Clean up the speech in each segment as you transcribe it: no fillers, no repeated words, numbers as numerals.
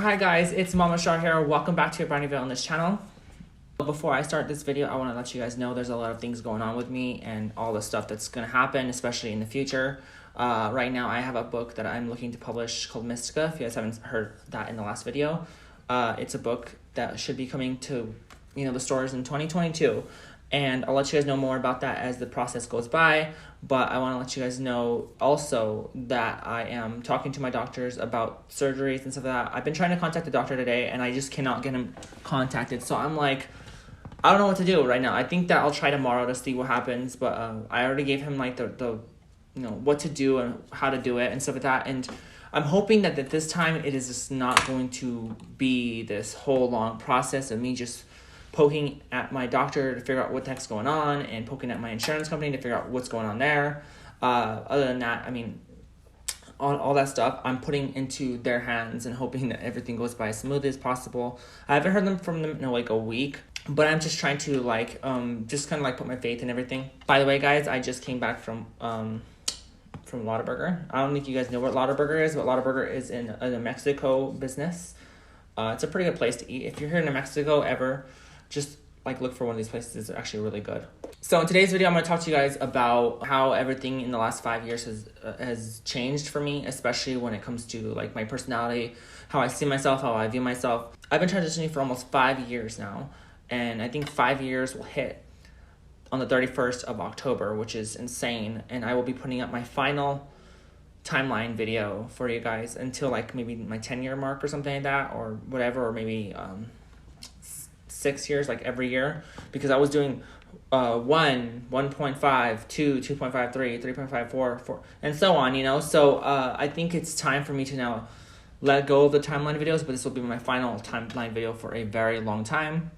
Hi guys, it's Mama Shar here. Welcome back to a brand new video on this channel. Before I start this video, I want to let you guys know there's a lot of things going on with me and all the stuff that's going to happen, especially in the future. Right now, I have a book that I'm looking to publish called Mystica. If you guys haven't heard that in the last video, it's a book that should be coming to the stores in 2022. And I'll let you guys know more about that as the process goes by. But I want to let you guys know also that I am talking to my doctors about surgeries and stuff like that. I've been trying to contact the doctor today, and I just cannot get him contacted. So I'm like, I don't know what to do right now. I think that I'll try tomorrow to see what happens. But I already gave him like the what to do and how to do it and stuff like that. And I'm hoping that this time it is just not going to be this whole long process of me just poking at my doctor to figure out what the heck's going on and poking at my insurance company to figure out what's going on there. Other than that, I mean, all that stuff I'm putting into their hands and hoping that everything goes by as smoothly as possible. I haven't heard from them in like a week, but I'm just trying to just kind of like put my faith in everything. By the way, guys, I just came back from Whataburger. I don't think you guys know what Whataburger is, but Whataburger is in a Mexico business. It's a pretty good place to eat. If you're here in Mexico ever, just like look for one of these places. It's actually really good. So in today's video, I'm going to talk to you guys about how everything in the last 5 years has changed for me, especially when it comes to like my personality, how I see myself, how I view myself. I've been transitioning for almost 5 years now, and I think 5 years will hit on the 31st of October, which is insane. And I will be putting up my final timeline video for you guys until like maybe my 10-year mark or something like that, or whatever, or maybe 6 years, like every year, because I was doing 1, 1.5, 2, 2.5, 3, 3.5, 4, and so on, So I think it's time for me to now let go of the timeline videos, but this will be my final timeline video for a very long time.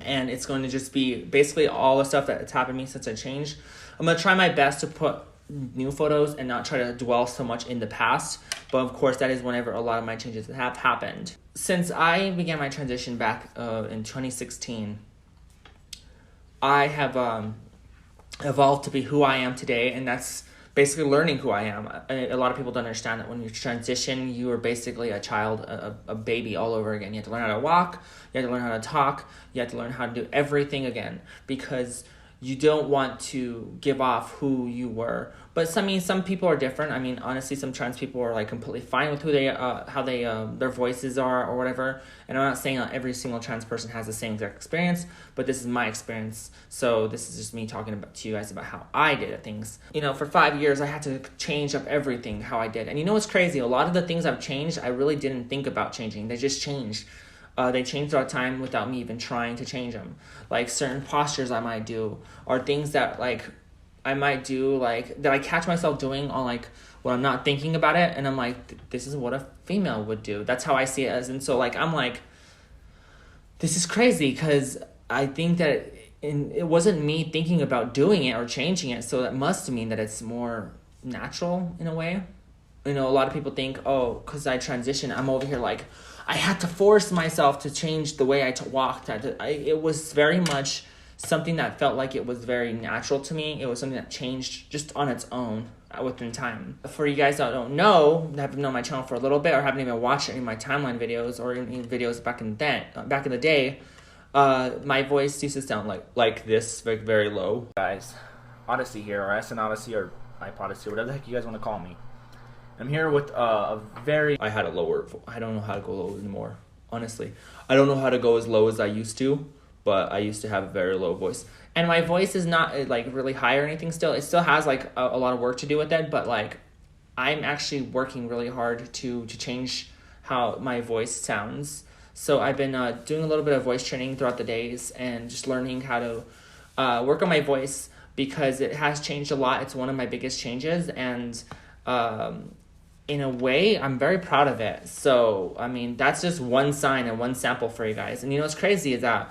And it's going to just be basically all the stuff that's happened to me since I changed. I'm going to try my best to put new photos and not try to dwell so much in the past. But of course, that is whenever a lot of my changes have happened. Since I began my transition back in 2016, I have evolved to be who I am today, and that's basically learning who I am. A lot of people don't understand that when you transition, you are basically a child, a baby all over again. You have to learn how to walk, you have to learn how to talk, you have to learn how to do everything again, because you don't want to give off who you were. But some people are different. I mean, honestly, some trans people are like completely fine with who they, how they, their voices are or whatever. And I'm not saying that every single trans person has the same exact experience, but this is my experience. So this is just me talking to you guys about how I did things. For 5 years, I had to change up everything how I did. And what's crazy? A lot of the things I've changed, I really didn't think about changing. They just changed. They changed all the time without me even trying to change them. Like certain postures I might do, or things that like I might do, like that I catch myself doing on like when I'm not thinking about it, and I'm like, this is what a female would do. That's how I see it as. And so like I'm like, this is crazy, because I think that it wasn't me thinking about doing it or changing it, so that must mean that it's more natural in a way. A lot of people think, oh, because I transitioned, I'm over here like, I had to force myself to change the way I walked. It was very much something that felt like it was very natural to me. It was something that changed just on its own within time. For you guys that don't know, that haven't known my channel for a little bit, or haven't even watched any of my timeline videos or any videos back in the day, my voice used to sound like this, very low. Guys, Odyssey here, or SN Odyssey, or iPod Odyssey, whatever the heck you guys want to call me. I'm here with I had a lower, I don't know how to go low anymore, honestly. I don't know how to go as low as I used to, but I used to have a very low voice. And my voice is not like really high or anything still. It still has like a lot of work to do with it, but like I'm actually working really hard to change how my voice sounds. So I've been doing a little bit of voice training throughout the days and just learning how to work on my voice, because it has changed a lot. It's one of my biggest changes, and in a way, I'm very proud of it. So, I mean, that's just one sign and one sample for you guys. And what's crazy is that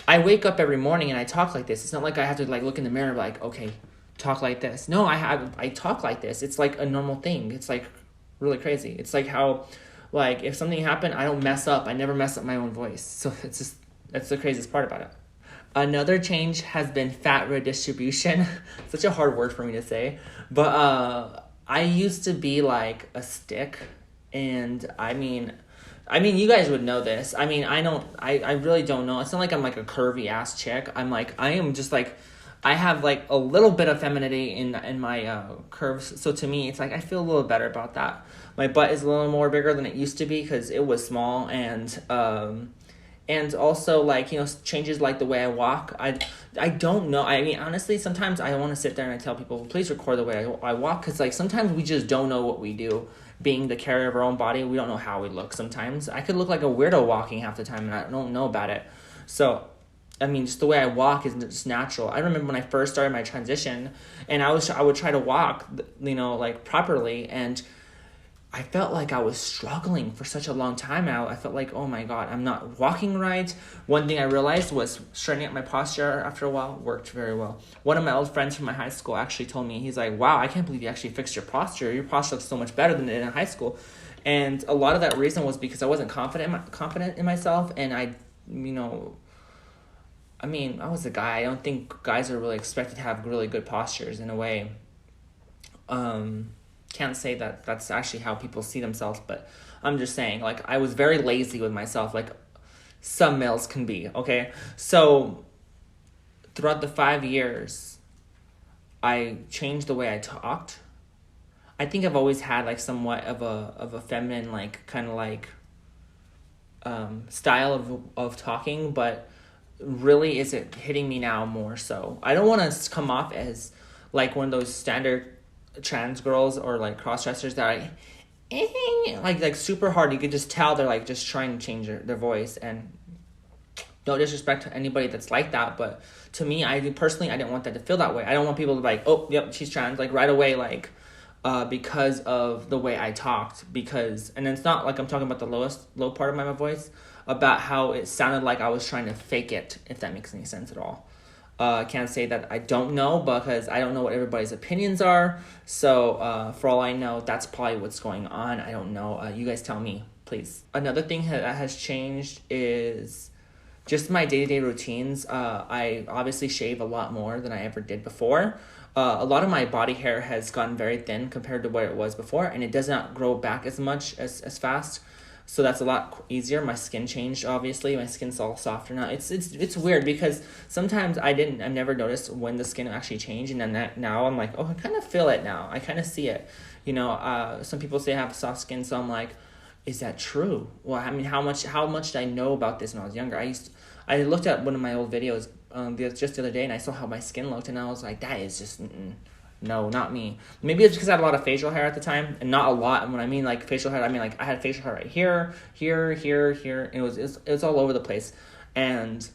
I wake up every morning and I talk like this. It's not like I have to like look in the mirror and be like, okay, talk like this. No, I talk like this. It's like a normal thing. It's like really crazy. It's like how, like, if something happened, I don't mess up. I never mess up my own voice. So that's the craziest part about it. Another change has been fat redistribution. Such a hard word for me to say. But I used to be like a stick And you guys would know this. I really don't know. It's not like I'm like a curvy ass chick. I am just like, I have like a little bit of femininity in my curves. So to me, it's like I feel a little better about that. My butt is a little more bigger than it used to be because it was small, and also like, changes like the way I walk. I don't know. Honestly, sometimes I want to sit there and I tell people, please record the way I walk, because like sometimes we just don't know what we do. Being the carrier of our own body, we don't know how we look. Sometimes I could look like a weirdo walking half the time and I don't know about it. So just the way I walk is just natural. I remember when I first started my transition, and I would try to walk, like properly, and I felt like I was struggling for such a long time now. I felt like, oh my God, I'm not walking right. One thing I realized was straightening up my posture after a while worked very well. One of my old friends from my high school actually told me, he's like, wow, I can't believe you actually fixed your posture. Your posture looks so much better than it did in high school. And a lot of that reason was because I wasn't confident in myself, and I was a guy. I don't think guys are really expected to have really good postures in a way. Can't say that that's actually how people see themselves, but I'm just saying, like, I was very lazy with myself, like some males can be, okay? So throughout the 5 years, I changed the way I talked. I think I've always had like somewhat of a feminine, like kind of like style of talking, but really is it hitting me now more so. I don't want to come off as like one of those standard trans girls or like cross-dressers that like super hard. You could just tell they're like just trying to change their voice, and no disrespect to anybody that's like that, but to me, I didn't want that to feel that way. I don't want people to be like, oh yep, she's trans, like right away, like because of the way I talked, and it's not like I'm talking about the low part of my voice, about how it sounded like I was trying to fake it, if that makes any sense at all. I can't say that I don't know, because I don't know what everybody's opinions are. So for all I know, that's probably what's going on. I don't know. You guys tell me, please. Another thing that has changed is just my day-to-day routines. I obviously shave a lot more than I ever did before. A lot of my body hair has gotten very thin compared to what it was before, and it does not grow back as much as fast. So that's a lot easier. My skin changed, obviously. My skin's all softer now. It's weird because sometimes I've never noticed when the skin actually changed, and then now I'm like, oh, I kind of feel it now. I kind of see it. Some people say I have soft skin, so I'm like, is that true? Well, how much did I know about this when I was younger? I looked at one of my old videos just the other day, and I saw how my skin looked, and I was like, that is just no, not me. Maybe it's because I had a lot of facial hair at the time, and not a lot. And when I mean like facial hair, I mean like I had facial hair right here, and it was all over the place, and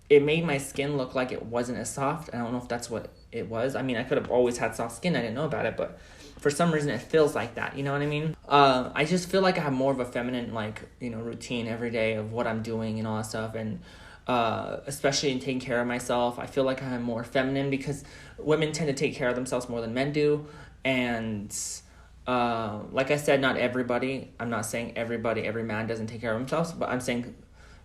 it made my skin look like it wasn't as soft. I don't know if that's what it was. I could have always had soft skin. I didn't know about it, but for some reason it feels like that. You know what I mean? I just feel like I have more of a feminine routine every day of what I'm doing and all that stuff, and especially in taking care of myself. I feel like I'm more feminine because women tend to take care of themselves more than men do. And like I said, not everybody. I'm not saying every man doesn't take care of themselves, but I'm saying,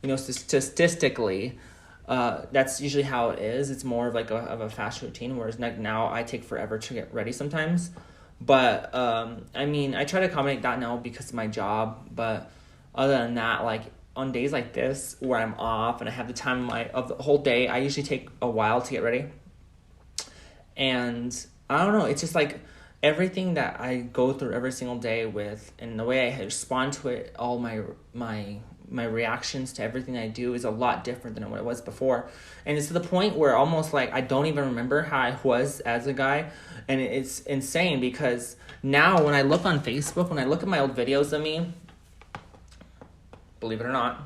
statistically, that's usually how it is. It's more of like a fast routine, whereas now I take forever to get ready sometimes. But I try to accommodate that now because of my job. But other than that, like on days like this where I'm off and I have the time of the whole day, I usually take a while to get ready. And I don't know, it's just like everything that I go through every single day with, and the way I respond to it, all my reactions to everything I do is a lot different than what it was before. And it's to the point where almost like I don't even remember how I was as a guy. And it's insane because now when I look on Facebook, when I look at my old videos of me, believe it or not,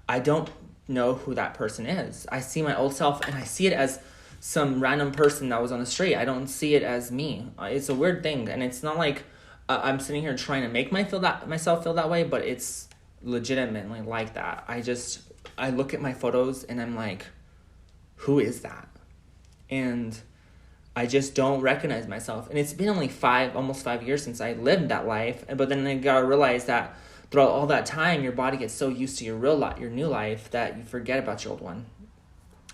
I don't know who that person is. I see my old self and I see it as some random person that was on the street. I don't see it as me. It's a weird thing, and it's not like I'm sitting here trying to make myself feel that way, but it's legitimately like that. I look at my photos and I'm like, who is that? And I just don't recognize myself. And it's been only almost 5 years since I lived that life. But then I gotta realize that throughout all that time, your body gets so used to your new life that you forget about your old one.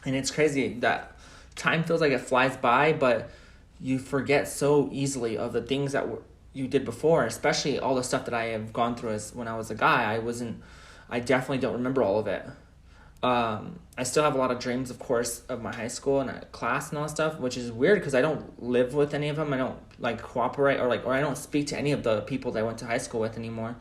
And it's crazy that time feels like it flies by, but you forget so easily of the things that you did before, especially all the stuff that I have gone through as when I was a guy. I definitely don't remember all of it. I still have a lot of dreams, of course, of my high school and class and all that stuff, which is weird because I don't live with any of them. I don't like cooperate or I don't speak to any of the people that I went to high school with anymore.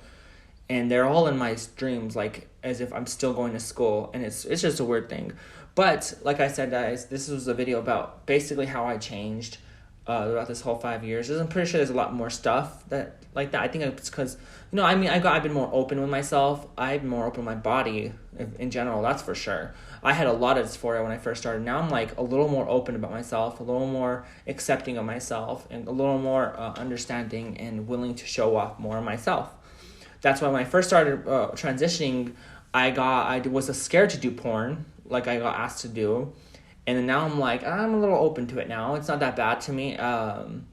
And they're all in my dreams, like as if I'm still going to school, and it's just a weird thing. But like I said, guys, this was a video about basically how I changed throughout this whole 5 years. I'm pretty sure there's a lot more stuff that like that. I think it's because I've been more open with myself. I've been more open with my body in general. That's for sure. I had a lot of dysphoria when I first started. Now I'm like a little more open about myself, a little more accepting of myself, and a little more understanding and willing to show off more of myself. That's why when I first started transitioning, I was scared to do porn, like I got asked to do. And then now I'm like, I'm a little open to it now. It's not that bad to me. And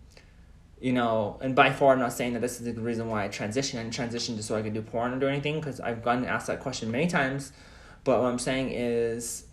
by far I'm not saying that this is the reason why I transitioned. I didn't transition just so I could do porn or do anything, because I've gotten asked that question many times. But what I'm saying is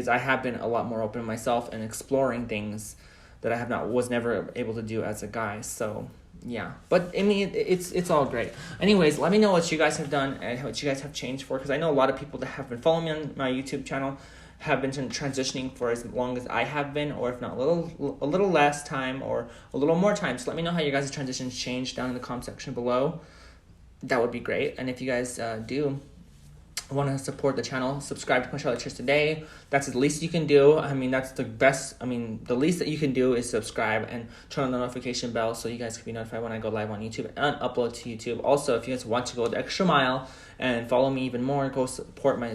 I have been a lot more open to myself and exploring things that I was never able to do as a guy. So yeah, but I mean, it's all great. Anyways, let me know what you guys have done and what you guys have changed for, because I know a lot of people that have been following me on my YouTube channel have been transitioning for as long as I have been, or if not a little less time or a little more time. So let me know how your guys' transitions changed down in the comment section below. That would be great. And if you guys do want to support the channel, subscribe to my Charlotte Cheers today. That's the least you can do. I mean, that's the best. I mean, the least that you can do is subscribe and turn on the notification bell so you guys can be notified when I go live on YouTube and upload to YouTube. Also, if you guys want to go the extra mile and follow me even more, go support my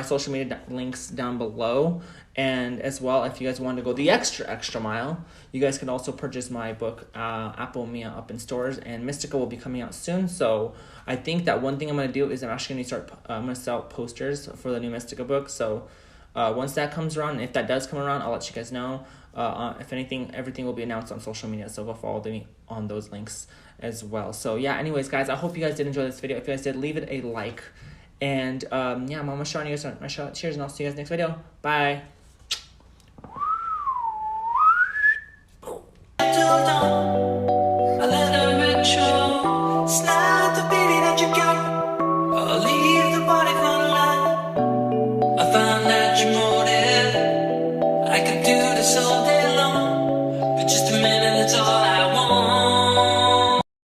social media links down below. And as well, if you guys want to go the extra mile, you guys can also purchase my book, Apple Mia, up in stores, and Mystica will be coming out soon. So I think that one thing I'm going to do is I'm actually going to sell posters for the new Mystica book. So once that comes around, and if that does come around, I'll let you guys know. If anything, everything will be announced on social media, so go follow me on those links as well. So yeah, anyways, guys, I hope you guys did enjoy this video. If you guys did, leave it a like. And yeah, I'm almost showing you guys my Charlotte Cheers, and I'll see you guys next video. Bye. Don't